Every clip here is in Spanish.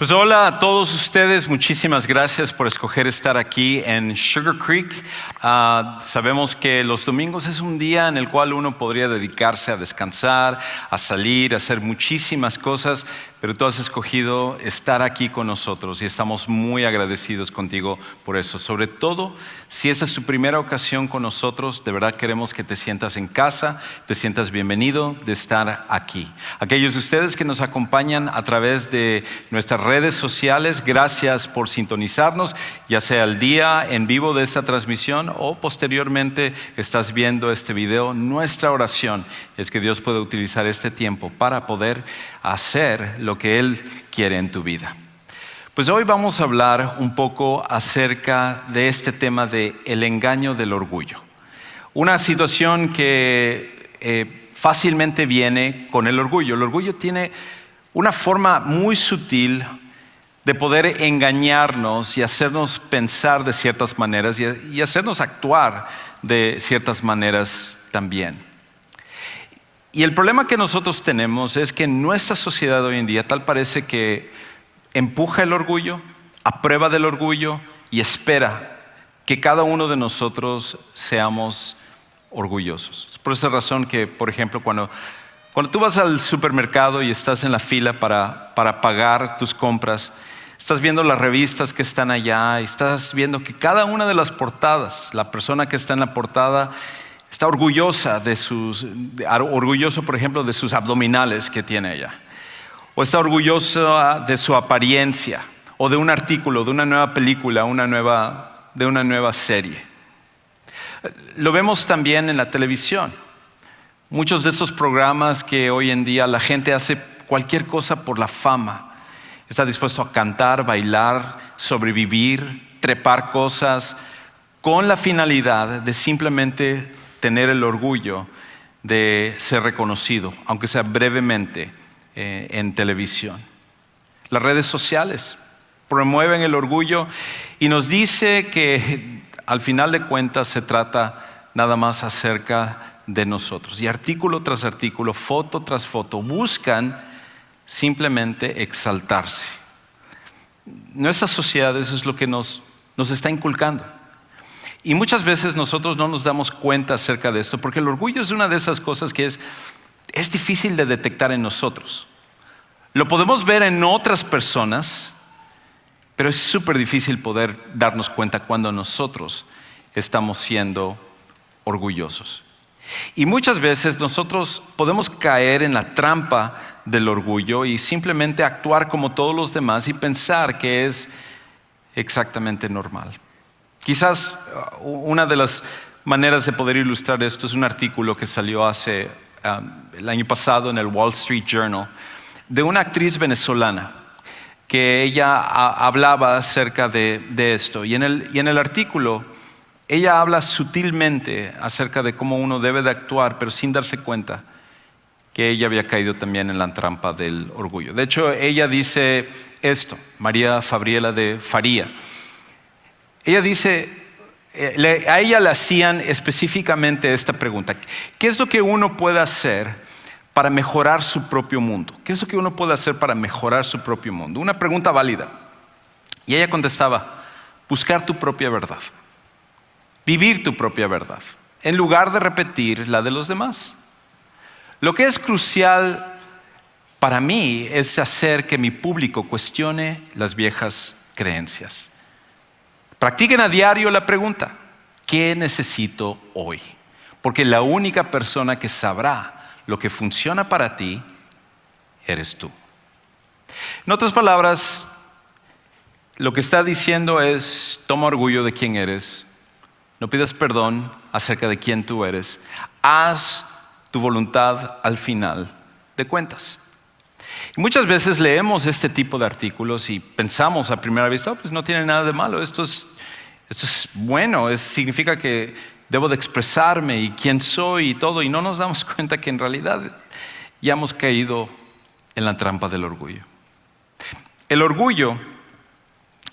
Pues hola a todos ustedes, muchísimas gracias por escoger estar aquí en Sugar Creek. Sabemos que los domingos es un día en el cual uno podría dedicarse a descansar, a salir, a hacer muchísimas cosas, pero tú has escogido estar aquí con nosotros y estamos muy agradecidos contigo por eso. Sobre todo, si esta es tu primera ocasión con nosotros, de verdad queremos que te sientas en casa, te sientas bienvenido de estar aquí. Aquellos de ustedes que nos acompañan a través de nuestras redes sociales, gracias por sintonizarnos, ya sea el día en vivo de esta transmisión o posteriormente estás viendo este video. Nuestra oración es que Dios pueda utilizar este tiempo para poder hacer lo que Él quiere en tu vida. Pues hoy vamos a hablar un poco acerca de este tema de el engaño del orgullo. Una situación que fácilmente viene con el orgullo. El orgullo tiene una forma muy sutil de poder engañarnos y hacernos pensar de ciertas maneras y hacernos actuar de ciertas maneras también. Y el problema que nosotros tenemos es que en nuestra sociedad hoy en día tal parece que empuja el orgullo, aprueba del orgullo y espera que cada uno de nosotros seamos orgullosos. Es por esa razón que, por ejemplo, cuando tú vas al supermercado y estás en la fila para pagar tus compras, estás viendo las revistas que están allá y estás viendo que cada una de las portadas, la persona que está en la portada está orgulloso, por ejemplo, de sus abdominales que tiene ella. O está orgulloso de su apariencia, o de un artículo, de una nueva película, de una nueva serie. Lo vemos también en la televisión. Muchos de estos programas que hoy en día la gente hace cualquier cosa por la fama. Está dispuesto a cantar, bailar, sobrevivir, trepar cosas, con la finalidad de simplemente tener el orgullo de ser reconocido, aunque sea brevemente en televisión. Las redes sociales promueven el orgullo y nos dice que al final de cuentas se trata nada más acerca de nosotros. Y artículo tras artículo, foto tras foto, buscan simplemente exaltarse. Nuestra sociedad, eso es lo que nos está inculcando. Y muchas veces nosotros no nos damos cuenta acerca de esto, porque el orgullo es una de esas cosas que es difícil de detectar en nosotros. Lo podemos ver en otras personas, pero es súper difícil poder darnos cuenta cuando nosotros estamos siendo orgullosos. Y muchas veces nosotros podemos caer en la trampa del orgullo y simplemente actuar como todos los demás y pensar que es exactamente normal. Quizás una de las maneras de poder ilustrar esto es un artículo que salió el año pasado en el Wall Street Journal de una actriz venezolana que ella hablaba acerca de esto. Y en el artículo ella habla sutilmente acerca de cómo uno debe de actuar, pero sin darse cuenta que ella había caído también en la trampa del orgullo. De hecho, ella dice esto, María Fabriela de Faría. Ella dice, a ella le hacían específicamente esta pregunta: ¿qué es lo que uno puede hacer para mejorar su propio mundo? ¿Qué es lo que uno puede hacer para mejorar su propio mundo? Una pregunta válida. Y ella contestaba: buscar tu propia verdad, vivir tu propia verdad, en lugar de repetir la de los demás. Lo que es crucial para mí es hacer que mi público cuestione las viejas creencias. Practiquen a diario la pregunta: ¿qué necesito hoy? Porque la única persona que sabrá lo que funciona para ti eres tú. En otras palabras, lo que está diciendo es: toma orgullo de quién eres, no pidas perdón acerca de quién tú eres, haz tu voluntad al final de cuentas. Y muchas veces leemos este tipo de artículos y pensamos a primera vista: pues no tiene nada de malo, esto es bueno, significa que debo de expresarme y quién soy y todo, y no nos damos cuenta que en realidad ya hemos caído en la trampa del orgullo. El orgullo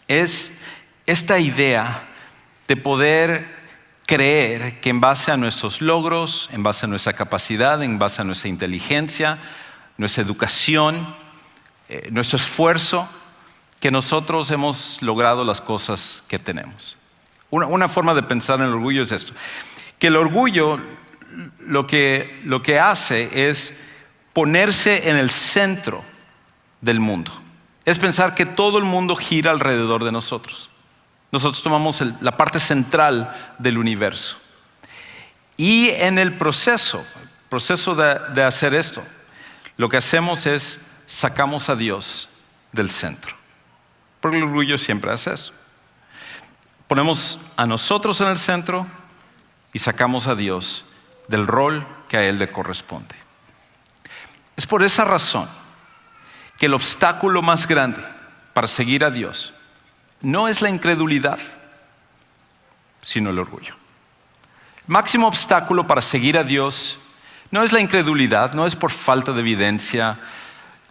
es esta idea de poder creer que en base a nuestros logros, en base a nuestra capacidad, en base a nuestra inteligencia, nuestra educación, nuestro esfuerzo, que nosotros hemos logrado las cosas que tenemos. Una forma de pensar en el orgullo es esto, que el orgullo lo que hace es ponerse en el centro del mundo. Es pensar que todo el mundo gira alrededor de nosotros. Nosotros tomamos la parte central del universo. Y en el proceso de hacer esto, lo que hacemos es sacamos a Dios del centro. Porque el orgullo siempre hace eso. Ponemos a nosotros en el centro y sacamos a Dios del rol que a Él le corresponde. Es por esa razón que el obstáculo más grande para seguir a Dios no es la incredulidad, sino el orgullo. El máximo obstáculo para seguir a Dios no es la incredulidad, no es por falta de evidencia.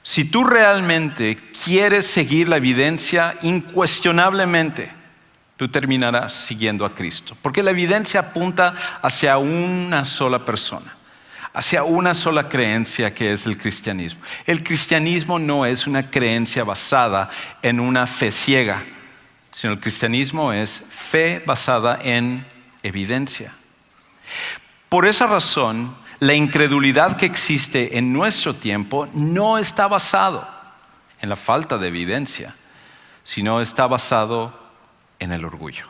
Si tú realmente quieres seguir la evidencia, incuestionablemente tú terminarás siguiendo a Cristo. Porque la evidencia apunta hacia una sola persona, hacia una sola creencia que es el cristianismo. El cristianismo no es una creencia basada en una fe ciega, sino el cristianismo es fe basada en evidencia. Por esa razón, la incredulidad que existe en nuestro tiempo no está basado en la falta de evidencia, sino está basado en el orgullo.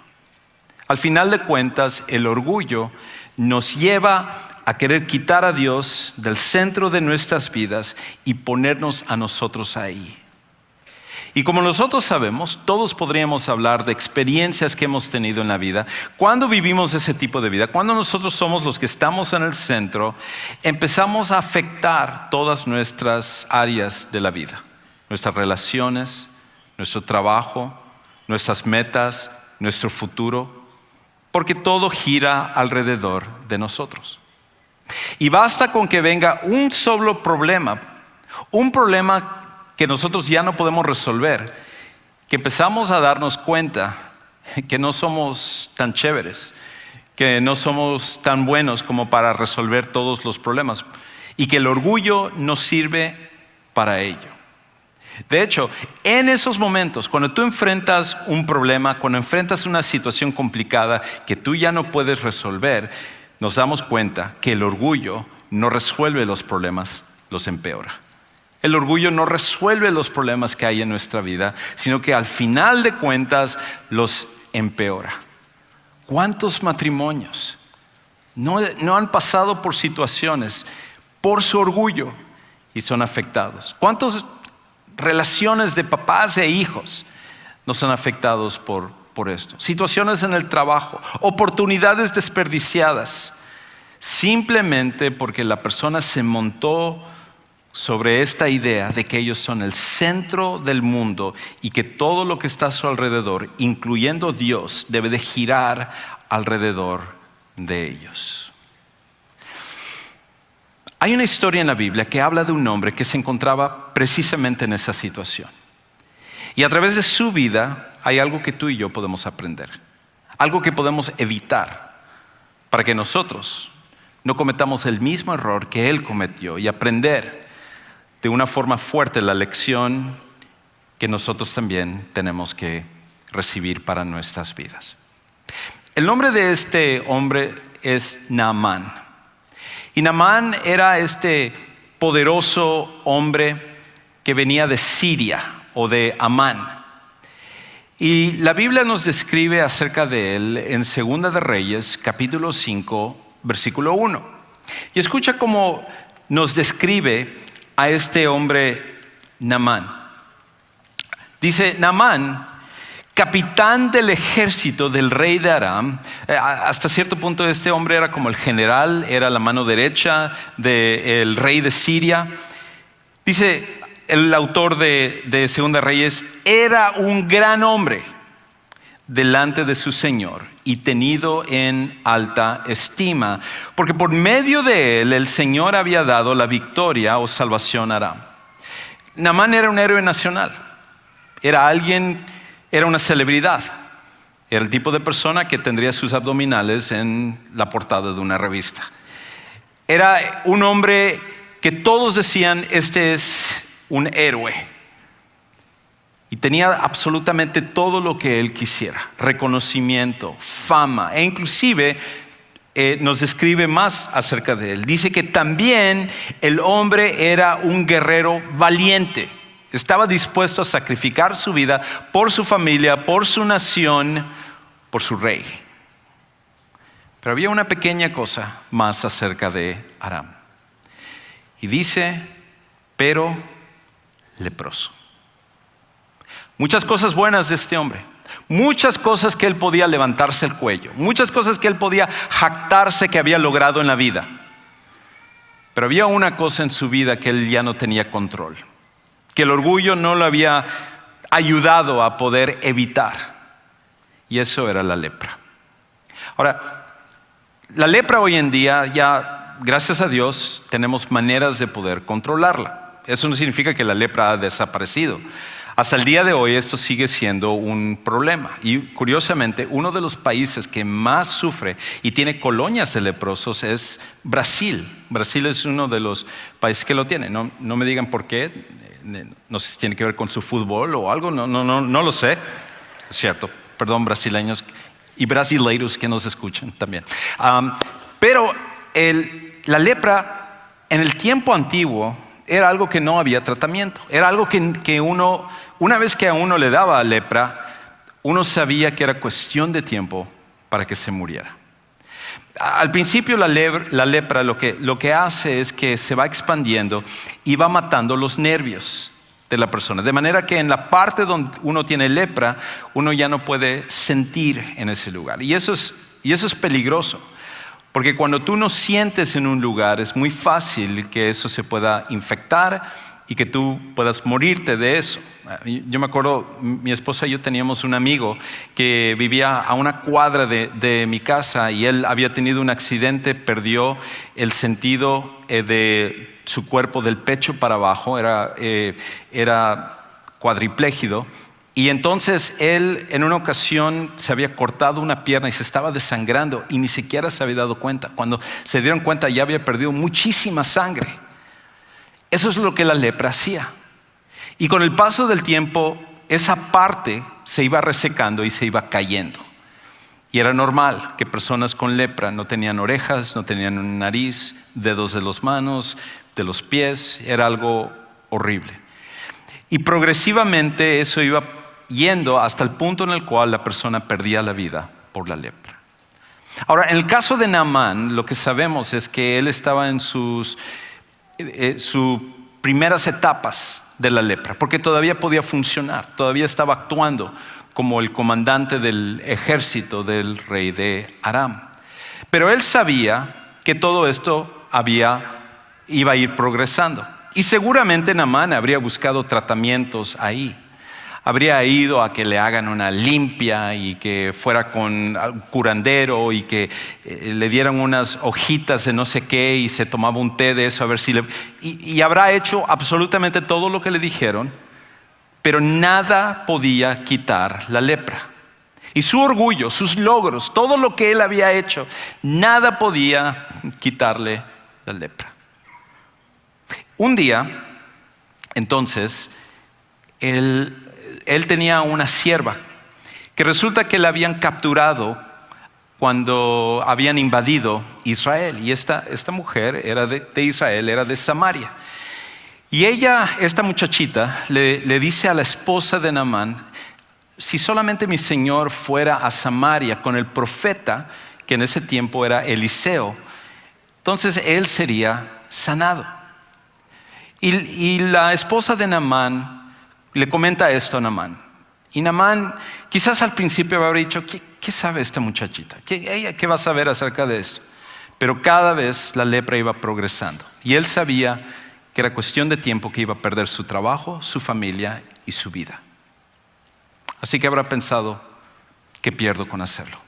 Al final de cuentas, el orgullo nos lleva a querer quitar a Dios del centro de nuestras vidas y ponernos a nosotros ahí. Y como nosotros sabemos, todos podríamos hablar de experiencias que hemos tenido en la vida. Cuando vivimos ese tipo de vida, cuando nosotros somos los que estamos en el centro, empezamos a afectar todas nuestras áreas de la vida. Nuestras relaciones, nuestro trabajo, nuestras metas, nuestro futuro, porque todo gira alrededor de nosotros. Y basta con que venga un solo problema, un problema que nosotros ya no podemos resolver, que empezamos a darnos cuenta que no somos tan chéveres, que no somos tan buenos como para resolver todos los problemas y que el orgullo no sirve para ello. De hecho, en esos momentos, cuando tú enfrentas un problema, cuando enfrentas una situación complicada que tú ya no puedes resolver, nos damos cuenta que el orgullo no resuelve los problemas, los empeora. El orgullo no resuelve los problemas que hay en nuestra vida, sino que al final de cuentas los empeora. ¿Cuántos matrimonios no han pasado por situaciones por su orgullo y son afectados? ¿Cuántas relaciones de papás e hijos no son afectados por esto? Situaciones en el trabajo, oportunidades desperdiciadas, simplemente porque la persona se montó sobre esta idea de que ellos son el centro del mundo y que todo lo que está a su alrededor, incluyendo Dios, debe de girar alrededor de ellos. Hay una historia en la Biblia que habla de un hombre que se encontraba precisamente en esa situación. Y a través de su vida hay algo que tú y yo podemos aprender, algo que podemos evitar para que nosotros no cometamos el mismo error que él cometió y aprender de una forma fuerte la lección que nosotros también tenemos que recibir para nuestras vidas. El nombre de este hombre es Naamán. Y Naamán era este poderoso hombre que venía de Siria o de Amán. Y la Biblia nos describe acerca de él en 2 de Reyes, capítulo 5, versículo 1. Y escucha cómo nos describe a este hombre Naamán. Dice: Naamán, capitán del ejército del rey de Aram. Hasta cierto punto este hombre era como el general, era la mano derecha del rey de Siria. Dice el autor de 2 de Reyes: era un gran hombre delante de su Señor y tenido en alta estima, porque por medio de él el Señor había dado la victoria o salvación a Aram. Naamán era un héroe nacional, era una celebridad, era el tipo de persona que tendría sus abdominales en la portada de una revista. Era un hombre que todos decían: este es un héroe. Y tenía absolutamente todo lo que él quisiera: reconocimiento, fama, e inclusive nos describe más acerca de él. Dice que también el hombre era un guerrero valiente. Estaba dispuesto a sacrificar su vida por su familia, por su nación, por su rey. Pero había una pequeña cosa más acerca de Aram. Y dice, pero leproso. Muchas cosas buenas de este hombre. Muchas cosas que él podía levantarse el cuello. Muchas cosas que él podía jactarse que había logrado en la vida. Pero había una cosa en su vida que él ya no tenía control. Que el orgullo no lo había ayudado a poder evitar. Y eso era la lepra. Ahora, la lepra hoy en día ya, gracias a Dios, tenemos maneras de poder controlarla. Eso no significa que la lepra ha desaparecido. Hasta el día de hoy esto sigue siendo un problema. Y curiosamente, uno de los países que más sufre y tiene colonias de leprosos es Brasil. Brasil es uno de los países que lo tiene. No me digan por qué. No sé si tiene que ver con su fútbol o algo. No lo sé. Es cierto. Perdón, brasileños y brasileiros que nos escuchan también. Pero la lepra en el tiempo antiguo era algo que no había tratamiento. Era algo que uno, una vez que a uno le daba lepra, uno sabía que era cuestión de tiempo para que se muriera. Al principio la lepra lo que hace es que se va expandiendo y va matando los nervios de la persona. De manera que en la parte donde uno tiene lepra, uno ya no puede sentir en ese lugar. Y eso es peligroso. Porque cuando tú no sientes en un lugar, es muy fácil que eso se pueda infectar y que tú puedas morirte de eso. Yo me acuerdo, mi esposa y yo teníamos un amigo que vivía a una cuadra de mi casa y él había tenido un accidente, perdió el sentido de su cuerpo del pecho para abajo, era cuadripléjico. Y entonces él en una ocasión se había cortado una pierna y se estaba desangrando y ni siquiera se había dado cuenta. Cuando se dieron cuenta ya había perdido muchísima sangre. Eso es lo que la lepra hacía. Y con el paso del tiempo esa parte se iba resecando y se iba cayendo. Y era normal que personas con lepra no tenían orejas, no tenían nariz, dedos de las manos, de los pies. Era algo horrible. Y progresivamente eso iba yendo hasta el punto en el cual la persona perdía la vida por la lepra. Ahora, en el caso de Naamán, lo que sabemos es que él estaba en sus primeras etapas de la lepra, porque todavía podía funcionar, todavía estaba actuando como el comandante del ejército del rey de Aram. Pero él sabía que todo esto iba a ir progresando. Y seguramente Naamán habría buscado tratamientos ahí. Habría ido a que le hagan una limpia y que fuera con un curandero y que le dieran unas hojitas de no sé qué y se tomaba un té de eso a ver si y habrá hecho absolutamente todo lo que le dijeron, pero nada podía quitar la lepra. Y su orgullo, sus logros, todo lo que él había hecho, nada podía quitarle la lepra. Un día, entonces, él tenía una sierva que resulta que la habían capturado cuando habían invadido Israel. Y esta mujer era de Israel, era de Samaria. Y esta muchachita, le dice a la esposa de Naamán: si solamente mi señor fuera a Samaria con el profeta, que en ese tiempo era Eliseo, entonces él sería sanado. Y la esposa de Naamán le comenta esto a Naamán. Y Naamán quizás al principio habrá dicho: ¿Qué sabe esta muchachita? ¿Qué va a saber acerca de esto? Pero cada vez la lepra iba progresando. Y él sabía que era cuestión de tiempo que iba a perder su trabajo, su familia y su vida. Así que habrá pensado: ¿qué pierdo con hacerlo?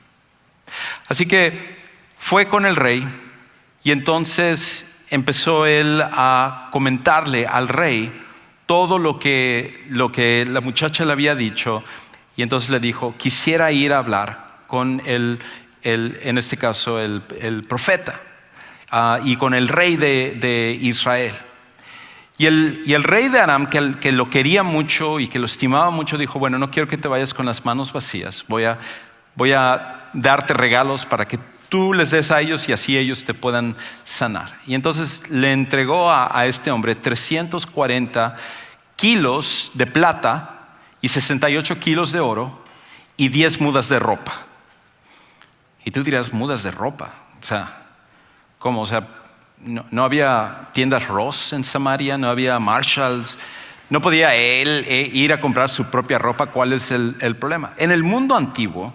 Así que fue con el rey y entonces empezó él a comentarle al rey todo lo que la muchacha le había dicho. Y entonces le dijo: quisiera ir a hablar con en este caso el profeta y con el rey de Israel. Y el rey de Aram, que lo quería mucho y que lo estimaba mucho, dijo, bueno, no quiero que te vayas con las manos vacías. Voy a darte regalos para que tú les des a ellos y así ellos te puedan sanar. Y entonces le entregó a este hombre 340 kilos de plata y 68 kilos de oro y 10 mudas de ropa. Y tú dirás, mudas de ropa. O sea, ¿cómo? O sea, no había tiendas Ross en Samaria, no había Marshalls. No podía él ir a comprar su propia ropa. ¿Cuál es el problema? En el mundo antiguo,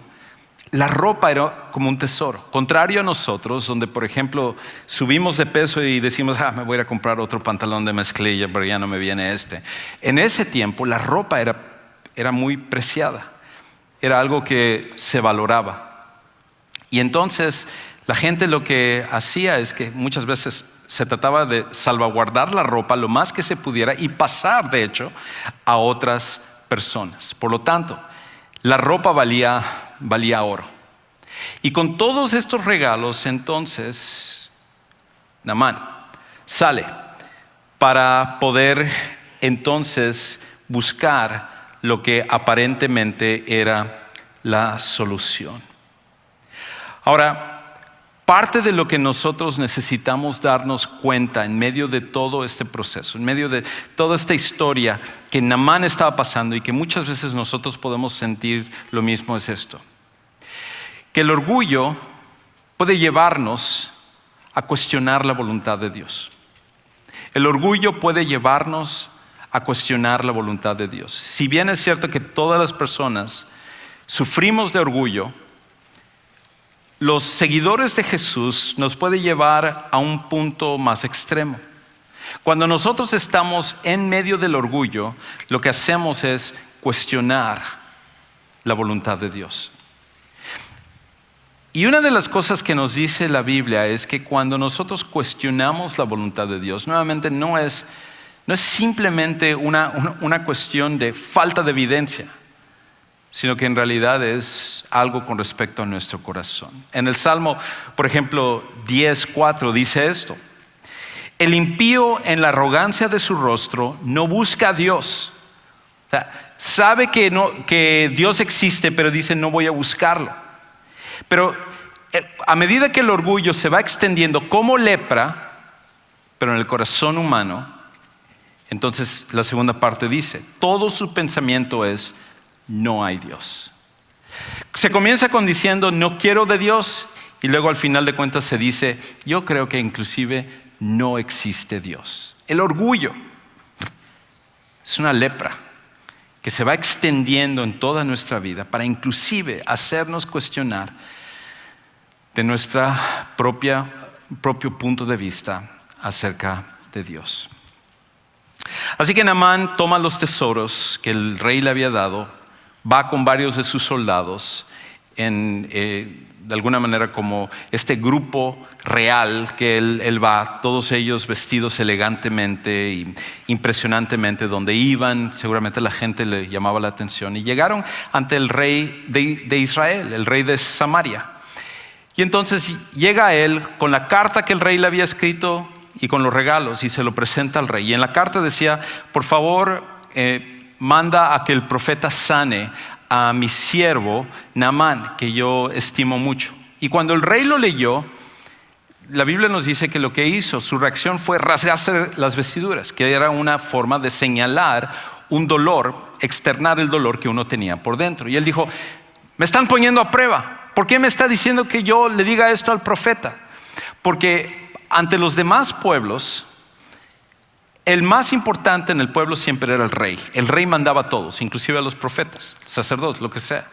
la ropa era como un tesoro. Contrario a nosotros, donde por ejemplo subimos de peso y decimos, me voy a ir a comprar otro pantalón de mezclilla, pero ya no me viene este. En ese tiempo la ropa era muy preciada. Era algo que se valoraba. Y entonces la gente lo que hacía es que muchas veces se trataba de salvaguardar la ropa lo más que se pudiera y pasar, de hecho, a otras personas. Por lo tanto, la ropa valía oro. Y con todos estos regalos, entonces, Naamán sale para poder entonces buscar lo que aparentemente era la solución. Ahora, parte de lo que nosotros necesitamos darnos cuenta en medio de todo este proceso, en medio de toda esta historia que Naamán estaba pasando y que muchas veces nosotros podemos sentir lo mismo, es esto: que el orgullo puede llevarnos a cuestionar la voluntad de Dios. El orgullo puede llevarnos a cuestionar la voluntad de Dios. Si bien es cierto que todas las personas sufrimos de orgullo, los seguidores de Jesús nos puede llevar a un punto más extremo. Cuando nosotros estamos en medio del orgullo, lo que hacemos es cuestionar la voluntad de Dios. Y una de las cosas que nos dice la Biblia es que cuando nosotros cuestionamos la voluntad de Dios, nuevamente no es simplemente una cuestión de falta de evidencia, sino que en realidad es algo con respecto a nuestro corazón. En el Salmo, por ejemplo, 10:4 dice esto: el impío en la arrogancia de su rostro no busca a Dios. O sea, sabe que Dios existe, pero dice no voy a buscarlo. Pero a medida que el orgullo se va extendiendo como lepra, pero en el corazón humano, entonces la segunda parte dice, todo su pensamiento es no hay Dios. Se comienza diciendo no quiero de Dios y luego al final de cuentas se dice yo creo que inclusive no existe Dios. El orgullo es una lepra que se va extendiendo en toda nuestra vida para inclusive hacernos cuestionar de nuestro propio punto de vista acerca de Dios. Así que Naamán toma los tesoros que el rey le había dado, va con varios de sus soldados de alguna manera como este grupo real que él va, todos ellos vestidos elegantemente y impresionantemente, donde iban, seguramente la gente le llamaba la atención y llegaron ante el rey de Israel, el rey de Samaria. Y entonces llega a él con la carta que el rey le había escrito y con los regalos y se lo presenta al rey. Y en la carta decía, por favor, manda a que el profeta sane a mi siervo Naamán, que yo estimo mucho. Y cuando el rey lo leyó, la Biblia nos dice que lo que hizo, su reacción fue rasgarse las vestiduras, que era una forma de señalar un dolor, externar el dolor que uno tenía por dentro. Y él dijo, me están poniendo a prueba. ¿Por qué me está diciendo que yo le diga esto al profeta? Porque ante los demás pueblos, el más importante en el pueblo siempre era el rey. El rey mandaba a todos, inclusive a los profetas, sacerdotes, lo que sea.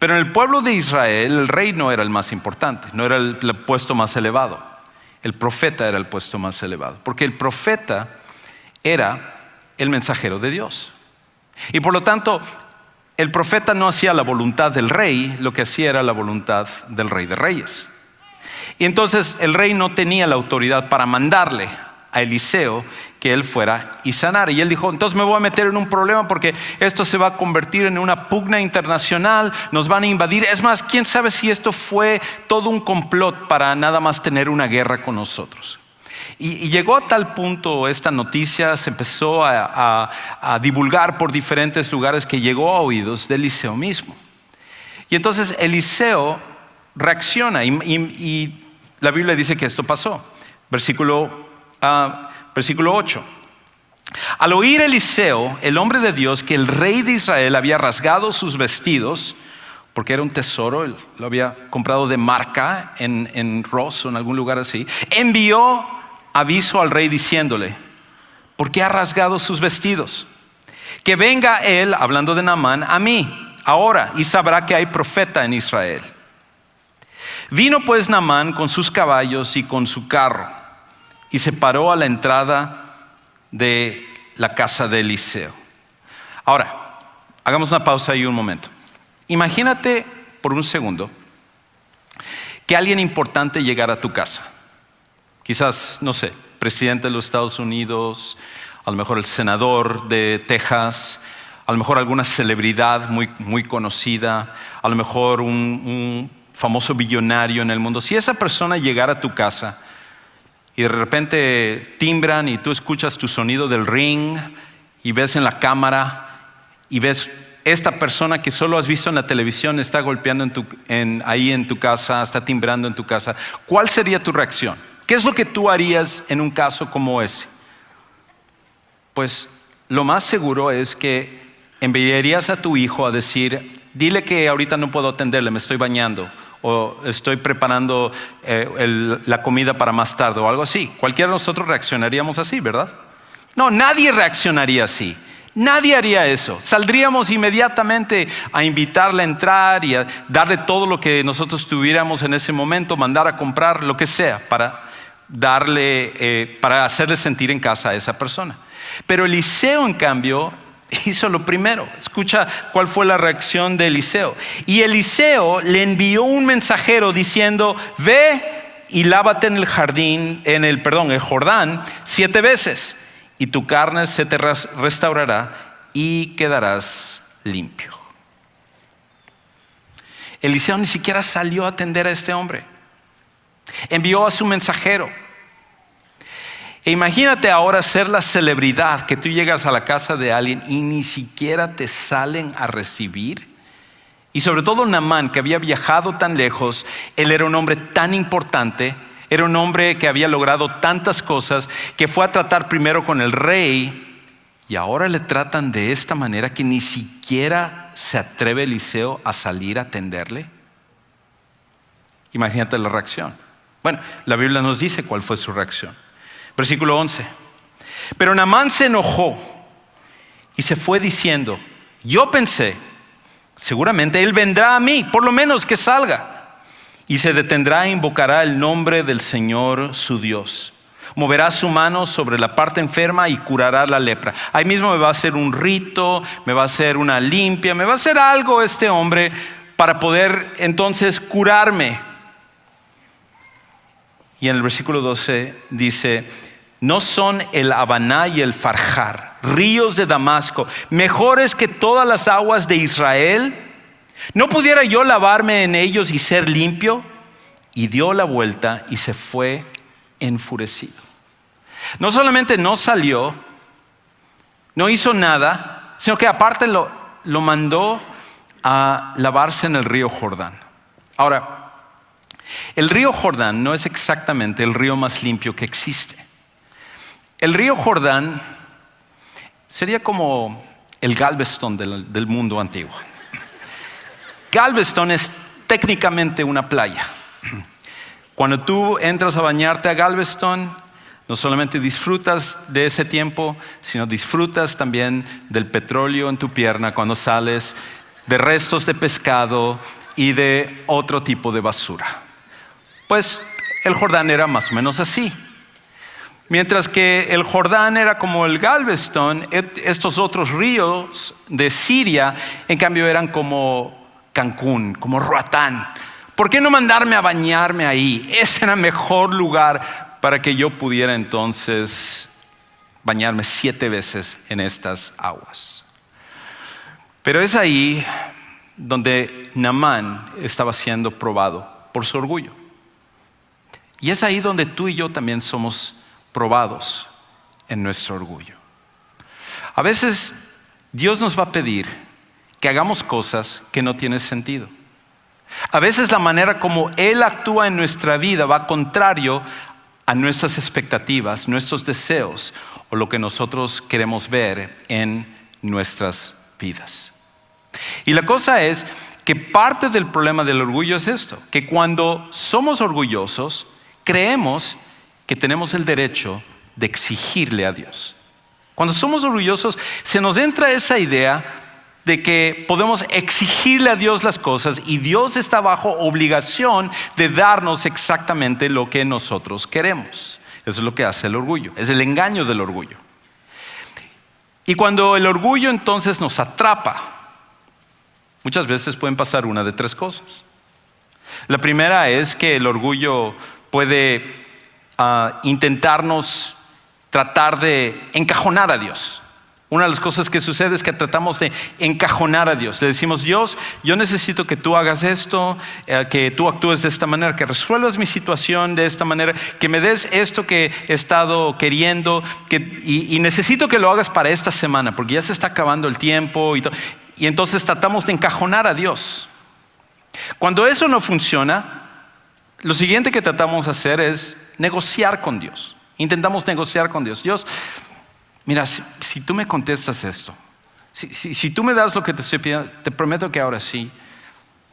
Pero en el pueblo de Israel, el rey no era el más importante, no era el puesto más elevado. El profeta era el puesto más elevado, porque el profeta era el mensajero de Dios. Y por lo tanto, el profeta no hacía la voluntad del rey, lo que hacía era la voluntad del rey de reyes. Y entonces el rey no tenía la autoridad para mandarle a Eliseo que él fuera y sanara. Y él dijo, entonces me voy a meter en un problema porque esto se va a convertir en una pugna internacional, nos van a invadir. Es más, quién sabe si esto fue todo un complot para nada más tener una guerra con nosotros. Y llegó a tal punto esta noticia, se empezó a divulgar por diferentes lugares que llegó a oídos de Eliseo mismo. Y entonces Eliseo reacciona y la Biblia dice que esto pasó. Versículo 8. Al oír Eliseo, el hombre de Dios, que el rey de Israel había rasgado sus vestidos, porque era un tesoro, él lo había comprado de marca en Ross o en algún lugar así, envió aviso al rey diciéndole: ¿por qué ha rasgado sus vestidos? Que venga él, hablando de Naamán, a mí ahora, y sabrá que hay profeta en Israel. Vino pues Naamán con sus caballos y con su carro, y se paró a la entrada de la casa de Eliseo. Ahora, hagamos una pausa ahí un momento. Imagínate por un segundo que alguien importante llegara a tu casa. Quizás, no sé, presidente de los Estados Unidos, a lo mejor el senador de Texas, a lo mejor alguna celebridad muy conocida, a lo mejor un famoso billonario en el mundo. Si esa persona llegara a tu casa y de repente timbran y tú escuchas tu sonido del ring y ves en la cámara y ves esta persona que solo has visto en la televisión está golpeando ahí en tu casa, está timbrando en tu casa, ¿cuál sería tu reacción? ¿Qué es lo que tú harías en un caso como ese? Pues lo más seguro es que enviarías a tu hijo a decir: dile que ahorita no puedo atenderle, me estoy bañando, o estoy preparando la comida para más tarde, o algo así. Cualquiera de nosotros reaccionaríamos así, ¿verdad? No, nadie reaccionaría así. Nadie haría eso. Saldríamos inmediatamente a invitarle a entrar y a darle todo lo que nosotros tuviéramos en ese momento, mandar a comprar lo que sea para hacerle sentir en casa a esa persona. Pero Eliseo, en cambio, hizo lo primero. Escucha cuál fue la reacción de Eliseo. Y Eliseo le envió un mensajero diciendo: ve y lávate en el Jordán 7 veces, y tu carne se te restaurará y quedarás limpio. Eliseo ni siquiera salió a atender a este hombre. Envió a su mensajero. E imagínate ahora ser la celebridad, que tú llegas a la casa de alguien y ni siquiera te salen a recibir. Y sobre todo Naamán, que había viajado tan lejos, él era un hombre tan importante, era un hombre que había logrado tantas cosas, que fue a tratar primero con el rey, y ahora le tratan de esta manera que ni siquiera se atreve Eliseo a salir a atenderle. Imagínate la reacción. Bueno, la Biblia nos dice cuál fue su reacción. Versículo 11. Pero Naamán se enojó y se fue diciendo: yo pensé, seguramente él vendrá a mí, por lo menos que salga, y se detendrá e invocará el nombre del Señor su Dios. Moverá su mano sobre la parte enferma y curará la lepra. Ahí mismo me va a hacer un rito, me va a hacer una limpia, me va a hacer algo este hombre para poder entonces curarme. Y en el versículo 12 dice: ¿no son el Habaná y el Farjar, ríos de Damasco, mejores que todas las aguas de Israel? ¿No pudiera yo lavarme en ellos y ser limpio? Y dio la vuelta y se fue enfurecido. No solamente no salió, no hizo nada, sino que aparte lo mandó a lavarse en el río Jordán. Ahora, el río Jordán no es exactamente el río más limpio que existe. El río Jordán sería como el Galveston del mundo antiguo. Galveston es técnicamente una playa. Cuando tú entras a bañarte a Galveston, no solamente disfrutas de ese tiempo, sino disfrutas también del petróleo en tu pierna cuando sales, de restos de pescado y de otro tipo de basura. Pues el Jordán era más o menos así. Mientras que el Jordán era como el Galveston, estos otros ríos de Siria, en cambio, eran como Cancún, como Roatán. ¿Por qué no mandarme a bañarme ahí? Ese era el mejor lugar para que yo pudiera entonces bañarme 7 veces en estas aguas. Pero es ahí donde Naamán estaba siendo probado por su orgullo. Y es ahí donde tú y yo también somos probados en nuestro orgullo. A veces Dios nos va a pedir que hagamos cosas que no tienen sentido. A veces la manera como Él actúa en nuestra vida va contrario a nuestras expectativas, nuestros deseos o lo que nosotros queremos ver en nuestras vidas. Y la cosa es que parte del problema del orgullo es esto, que cuando somos orgullosos, creemos que tenemos el derecho de exigirle a Dios. Cuando somos orgullosos, se nos entra esa idea de que podemos exigirle a Dios las cosas y Dios está bajo obligación de darnos exactamente lo que nosotros queremos. Eso es lo que hace el orgullo, es el engaño del orgullo. Y cuando el orgullo entonces nos atrapa, muchas veces pueden pasar una de tres cosas. La primera es que el orgullo puede intentarnos tratar de encajonar a Dios. Una de las cosas que sucede es que tratamos de encajonar a Dios. Le decimos: Dios, yo necesito que tú hagas esto, que tú actúes de esta manera, que resuelvas mi situación de esta manera, que me des esto que he estado queriendo, y necesito que lo hagas para esta semana, porque ya se está acabando el tiempo. Y entonces tratamos de encajonar a Dios. Cuando eso no funciona, lo siguiente que tratamos de hacer es negociar con Dios. Intentamos negociar con Dios. Dios, mira, si tú me contestas esto, si tú me das lo que te estoy pidiendo, te prometo que ahora sí,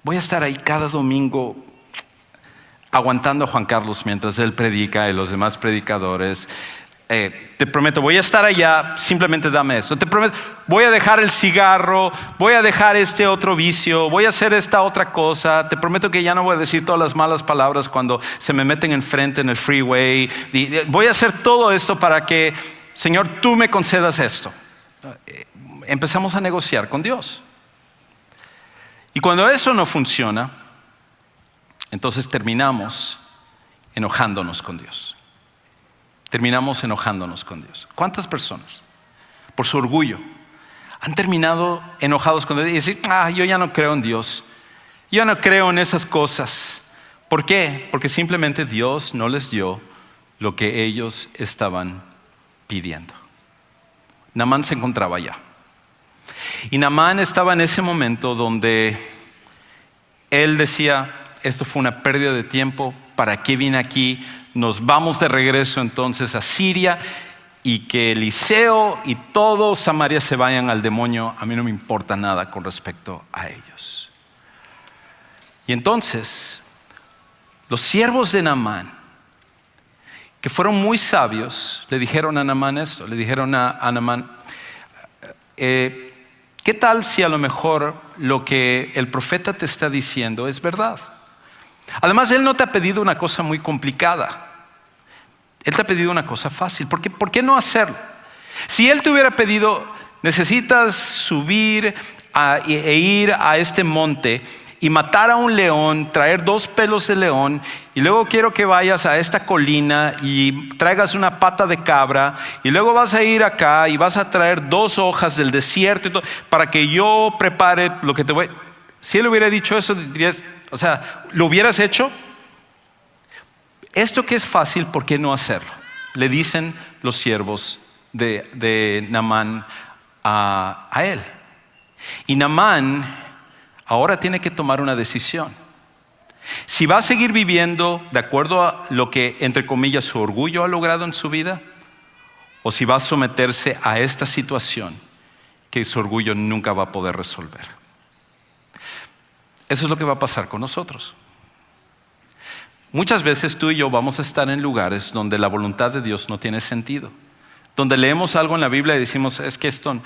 voy a estar ahí cada domingo aguantando a Juan Carlos mientras él predica y los demás predicadores. Te prometo, voy a estar allá, simplemente dame esto. Te prometo, voy a dejar el cigarro, voy a dejar este otro vicio, voy a hacer esta otra cosa. Te prometo que ya no voy a decir todas las malas palabras cuando se me meten enfrente en el freeway. Voy a hacer todo esto para que, Señor, tú me concedas esto. Empezamos a negociar con Dios. Y cuando eso no funciona, entonces terminamos enojándonos con Dios. Terminamos enojándonos con Dios. ¿Cuántas personas, por su orgullo, han terminado enojados con Dios y decir: yo ya no creo en Dios, yo no creo en esas cosas? ¿Por qué? Porque simplemente Dios no les dio lo que ellos estaban pidiendo. Naamán se encontraba allá. Y Naamán estaba en ese momento donde él decía: esto fue una pérdida de tiempo, ¿para qué vine aquí? Nos vamos de regreso entonces a Siria y que Eliseo y todo Samaria se vayan al demonio. A mí no me importa nada con respecto a ellos. Y entonces los siervos de Naamán, que fueron muy sabios, le dijeron a Naamán esto. Le dijeron a Naamán: ¿qué tal si a lo mejor lo que el profeta te está diciendo es verdad? Además, él no te ha pedido una cosa muy complicada. Él te ha pedido una cosa fácil. ¿Por qué no hacerlo? Si él te hubiera pedido: necesitas subir e ir a este monte y matar a un león, traer 2 pelos de león, y luego quiero que vayas a esta colina y traigas una pata de cabra, y luego vas a ir acá y vas a traer 2 hojas del desierto y todo, para que yo prepare lo que te voy. Si él hubiera dicho eso, dirías: ¿lo hubieras hecho? Esto que es fácil, ¿por qué no hacerlo? Le dicen los siervos de Naamán a él. Y Naamán ahora tiene que tomar una decisión. Si va a seguir viviendo de acuerdo a lo que, entre comillas, su orgullo ha logrado en su vida, o si va a someterse a esta situación que su orgullo nunca va a poder resolver. Eso es lo que va a pasar con nosotros. Muchas veces tú y yo vamos a estar en lugares donde la voluntad de Dios no tiene sentido. Donde leemos algo en la Biblia y decimos: es que esto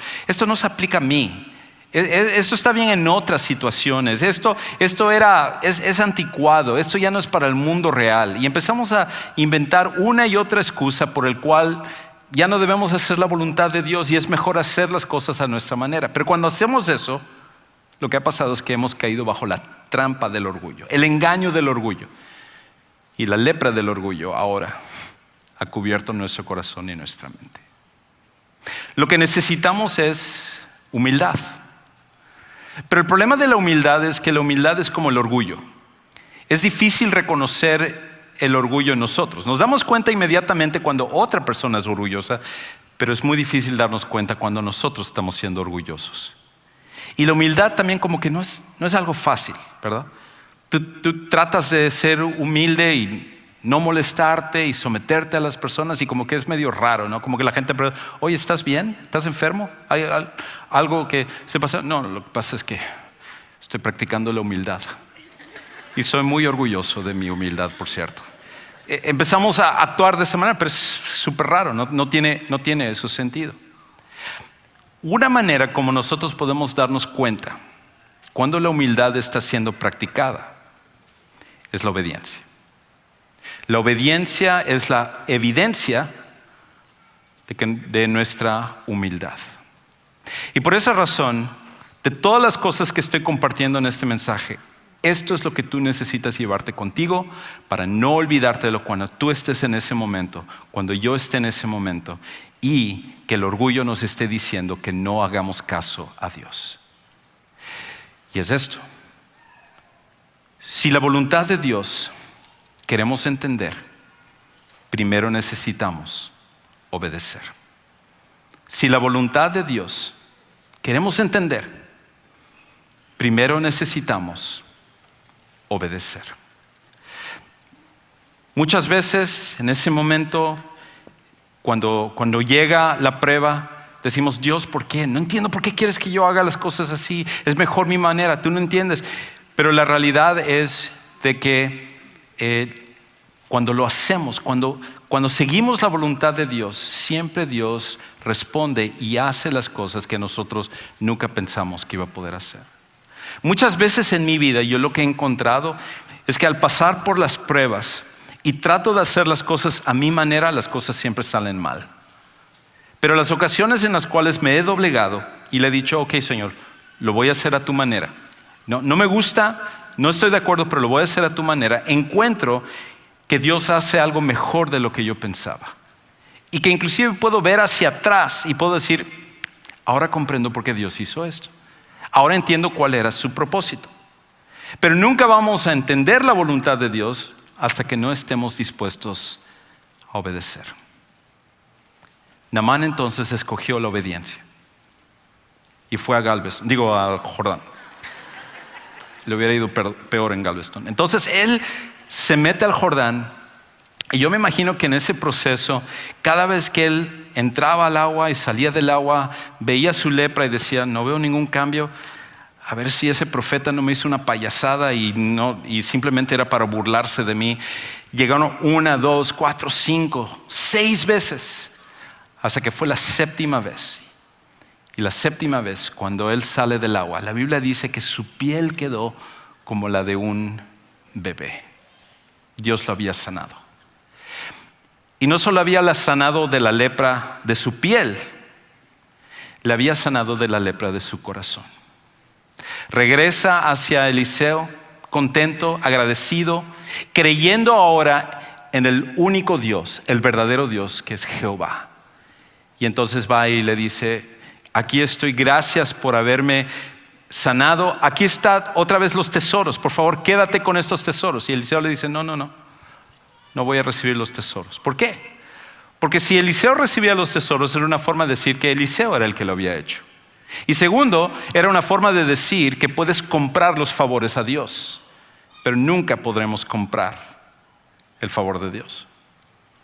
no se aplica a mí. Esto está bien en otras situaciones. Esto es anticuado. Esto ya no es para el mundo real. Y empezamos a inventar una y otra excusa por el cual ya no debemos hacer la voluntad de Dios y es mejor hacer las cosas a nuestra manera. Pero cuando hacemos eso, lo que ha pasado es que hemos caído bajo la trampa del orgullo, el engaño del orgullo. Y la lepra del orgullo ahora ha cubierto nuestro corazón y nuestra mente. Lo que necesitamos es humildad. Pero el problema de la humildad es que la humildad es como el orgullo. Es difícil reconocer el orgullo en nosotros. Nos damos cuenta inmediatamente cuando otra persona es orgullosa, pero es muy difícil darnos cuenta cuando nosotros estamos siendo orgullosos. Y la humildad también como que no es algo fácil, ¿verdad? Tú tratas de ser humilde y no molestarte y someterte a las personas y como que es medio raro, ¿no? Como que la gente pregunta, oye, ¿estás bien? ¿Estás enfermo? ¿Hay algo que se pasa? No, lo que pasa es que estoy practicando la humildad. Y soy muy orgulloso de mi humildad, por cierto. Empezamos a actuar de esa manera, pero es súper raro, no tiene ese sentido. Una manera como nosotros podemos darnos cuenta cuando la humildad está siendo practicada es la obediencia. La obediencia es la evidencia de nuestra humildad. Y por esa razón, de todas las cosas que estoy compartiendo en este mensaje, esto es lo que tú necesitas llevarte contigo para no olvidártelo cuando tú estés en ese momento, cuando yo esté en ese momento, y que el orgullo nos esté diciendo que no hagamos caso a Dios. Y es esto. Si la voluntad de Dios queremos entender, primero necesitamos obedecer. Si la voluntad de Dios queremos entender, primero necesitamos obedecer. Muchas veces en ese momento, cuando llega la prueba, decimos, Dios, ¿por qué? No entiendo por qué quieres que yo haga las cosas así. Es mejor mi manera, tú no entiendes. Pero la realidad es de que cuando lo hacemos, cuando seguimos la voluntad de Dios, siempre Dios responde y hace las cosas que nosotros nunca pensamos que iba a poder hacer. Muchas veces en mi vida yo lo que he encontrado es que al pasar por las pruebas y trato de hacer las cosas a mi manera, las cosas siempre salen mal. Pero las ocasiones en las cuales me he doblegado y le he dicho, ok, Señor, lo voy a hacer a tu manera. No me gusta, no estoy de acuerdo, pero lo voy a hacer a tu manera. Encuentro que Dios hace algo mejor de lo que yo pensaba. Y que inclusive puedo ver hacia atrás y puedo decir, ahora comprendo por qué Dios hizo esto. Ahora entiendo cuál era su propósito. Pero nunca vamos a entender la voluntad de Dios hasta que no estemos dispuestos a obedecer. Naamán entonces escogió la obediencia y fue a Jordán. Le hubiera ido peor en Galveston. Entonces él se mete al Jordán y yo me imagino que en ese proceso, cada vez que él entraba al agua y salía del agua, veía su lepra y decía, no veo ningún cambio. A ver si ese profeta no me hizo una payasada y simplemente era para burlarse de mí. Llegaron 1, 2, 4, 5, 6 veces hasta que fue la 7ª vez. Y la 7ª vez, cuando él sale del agua, la Biblia dice que su piel quedó como la de un bebé. Dios lo había sanado. Y no solo había sanado de la lepra de su piel, le había sanado de la lepra de su corazón. Regresa hacia Eliseo, contento, agradecido, creyendo ahora en el único Dios, el verdadero Dios, que es Jehová. Y entonces va y le dice, aquí estoy, gracias por haberme sanado. Aquí está otra vez los tesoros, por favor, quédate con estos tesoros. Y Eliseo le dice, no voy a recibir los tesoros. ¿Por qué? Porque si Eliseo recibía los tesoros era una forma de decir que Eliseo era el que lo había hecho. Y segundo, era una forma de decir que puedes comprar los favores a Dios, pero nunca podremos comprar el favor de Dios.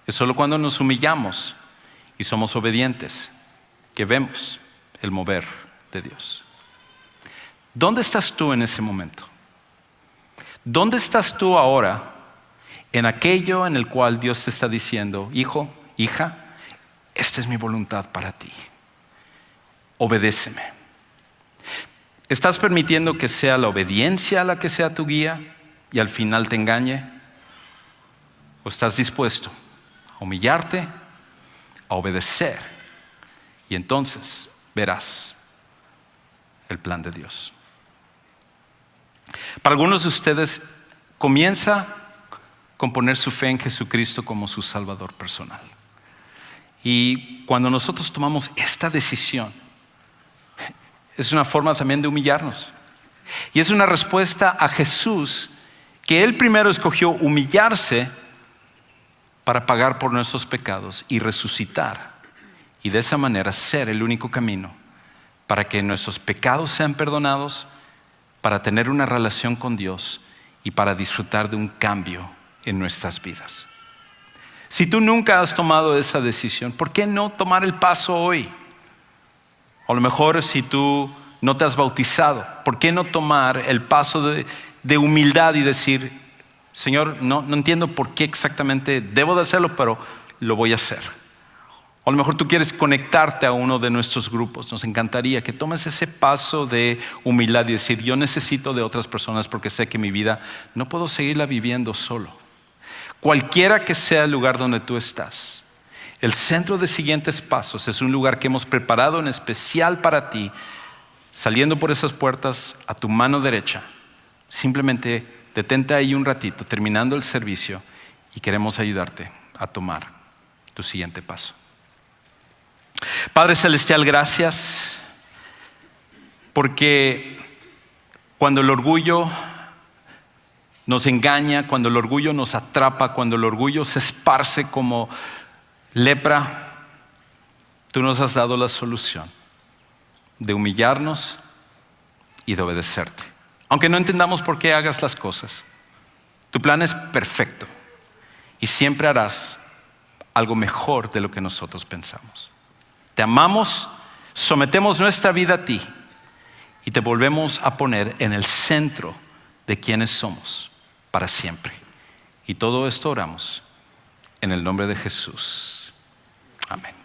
Es solo cuando nos humillamos y somos obedientes que vemos el mover de Dios. ¿Dónde estás tú en ese momento? ¿Dónde estás tú ahora en aquello en el cual Dios te está diciendo, hijo, hija, esta es mi voluntad para ti? Obedéceme. ¿Estás permitiendo que sea la obediencia la que sea tu guía y al final te engañe? ¿O estás dispuesto a humillarte, a obedecer? Y entonces verás el plan de Dios. Para algunos de ustedes comienza con poner su fe en Jesucristo como su Salvador personal. Y cuando nosotros tomamos esta decisión, es una forma también de humillarnos. Y es una respuesta a Jesús, que Él primero escogió humillarse para pagar por nuestros pecados y resucitar. Y de esa manera ser el único camino para que nuestros pecados sean perdonados, para tener una relación con Dios y para disfrutar de un cambio en nuestras vidas. Si tú nunca has tomado esa decisión, ¿por qué no tomar el paso hoy? O a lo mejor si tú no te has bautizado, ¿por qué no tomar el paso de humildad y decir, Señor, no entiendo por qué exactamente debo de hacerlo, pero lo voy a hacer? O a lo mejor tú quieres conectarte a uno de nuestros grupos. Nos encantaría que tomes ese paso de humildad y decir, yo necesito de otras personas porque sé que mi vida no puedo seguirla viviendo solo. Cualquiera que sea el lugar donde tú estás, el Centro de Siguientes Pasos es un lugar que hemos preparado en especial para ti. Saliendo por esas puertas a tu mano derecha, simplemente detente ahí un ratito, terminando el servicio, y queremos ayudarte a tomar tu siguiente paso. Padre Celestial, gracias, porque cuando el orgullo nos engaña, cuando el orgullo nos atrapa, cuando el orgullo se esparce como lepra, tú nos has dado la solución de humillarnos y de obedecerte. Aunque no entendamos por qué hagas las cosas, tu plan es perfecto y siempre harás algo mejor de lo que nosotros pensamos. Te amamos, sometemos nuestra vida a ti y te volvemos a poner en el centro de quienes somos para siempre. Y todo esto oramos en el nombre de Jesús. Amén.